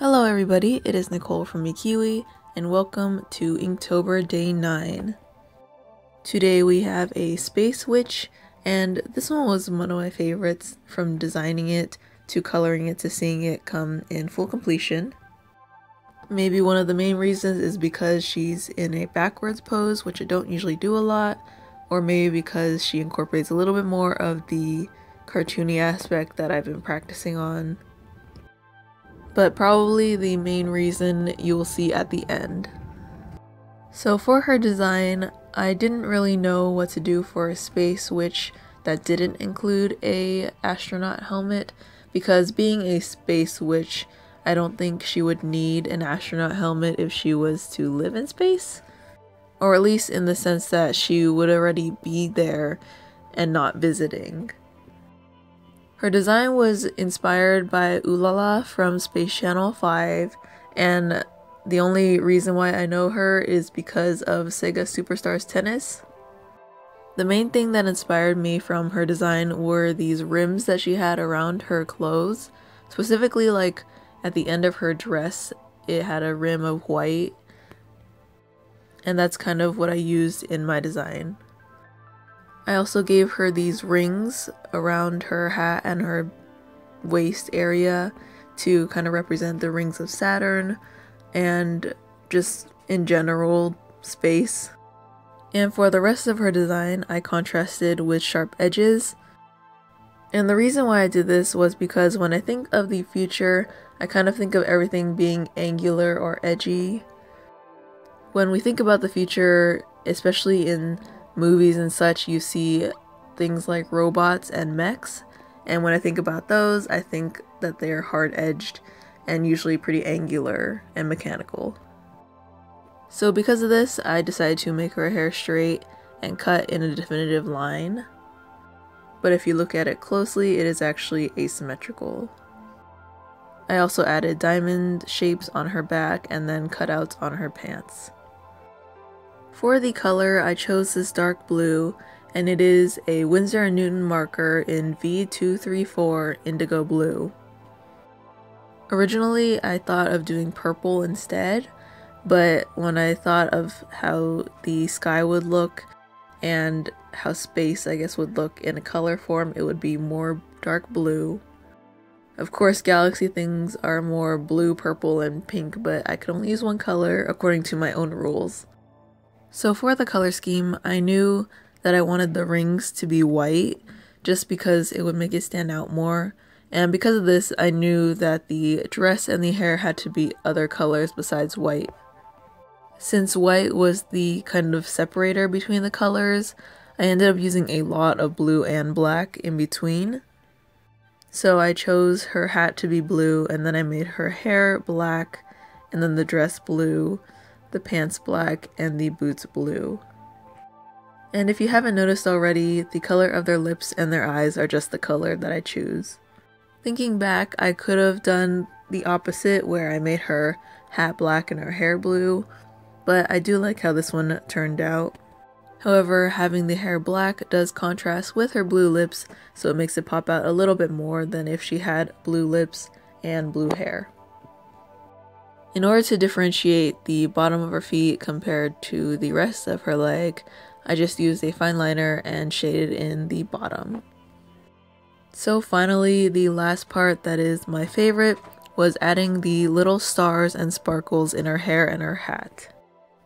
Hello everybody, it is Nicole from iiKiui, and welcome to Inktober Day 9. Today we have a Space Witch, and this one was one of my favorites, from designing it to coloring it to seeing it come in full completion. Maybe one of the main reasons is because she's in a backwards pose, which I don't usually do a lot, or maybe because she incorporates a little bit more of the cartoony aspect that I've been practicing on. But probably the main reason you will see at the end. So for her design, I didn't really know what to do for a space witch that didn't include a astronaut helmet, because being a space witch, I don't think she would need an astronaut helmet if she was to live in space, or at least in the sense that she would already be there and not visiting. Her design was inspired by Ulala from Space Channel 5, and the only reason why I know her is because of Sega Superstars Tennis. The main thing that inspired me from her design were these rims that she had around her clothes. Specifically, like at the end of her dress, it had a rim of white, and that's kind of what I used in my design. I also gave her these rings around her hat and her waist area to kind of represent the rings of Saturn and just in general space. And for the rest of her design, I contrasted with sharp edges. And the reason why I did this was because when I think of the future, I kind of think of everything being angular or edgy. When we think about the future, especially in movies and such, you see things like robots and mechs, and when I think about those, I think that they're hard-edged and usually pretty angular and mechanical. So because of this, I decided to make her hair straight and cut in a definitive line. But if you look at it closely, it is actually asymmetrical. I also added diamond shapes on her back and then cutouts on her pants. For the color, I chose this dark blue, and it is a Winsor & Newton marker in V234 Indigo Blue. Originally, I thought of doing purple instead, but when I thought of how the sky would look and how space, I guess, would look in a color form, it would be more dark blue. Of course, galaxy things are more blue, purple, and pink, but I could only use one color according to my own rules. So for the color scheme, I knew that I wanted the rings to be white just because it would make it stand out more, and because of this I knew that the dress and the hair had to be other colors besides white. Since white was the kind of separator between the colors, I ended up using a lot of blue and black in between. So I chose her hat to be blue, and then I made her hair black, and then the dress blue, the pants black, and the boots blue. And if you haven't noticed already, the color of their lips and their eyes are just the color that I choose. Thinking back, I could have done the opposite where I made her hat black and her hair blue, but I do like how this one turned out. However, having the hair black does contrast with her blue lips, so it makes it pop out a little bit more than if she had blue lips and blue hair. In order to differentiate the bottom of her feet compared to the rest of her leg, I just used a fine liner and shaded in the bottom. So finally, the last part that is my favorite was adding the little stars and sparkles in her hair and her hat.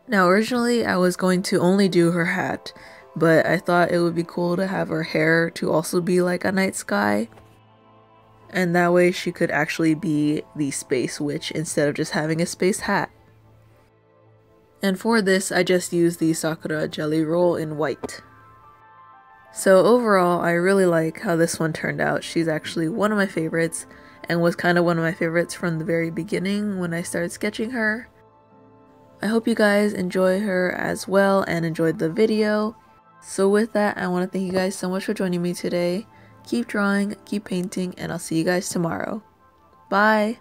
Now originally I was going to only do her hat, but I thought it would be cool to have her hair to also be like a night sky. And that way she could actually be the space witch instead of just having a space hat. And for this, I just used the Sakura jelly roll in white. So overall, I really like how this one turned out. She's actually one of my favorites, and was kind of one of my favorites from the very beginning when I started sketching her. I hope you guys enjoy her as well and enjoyed the video. So with that, I want to thank you guys so much for joining me today. Keep drawing, keep painting, and I'll see you guys tomorrow. Bye!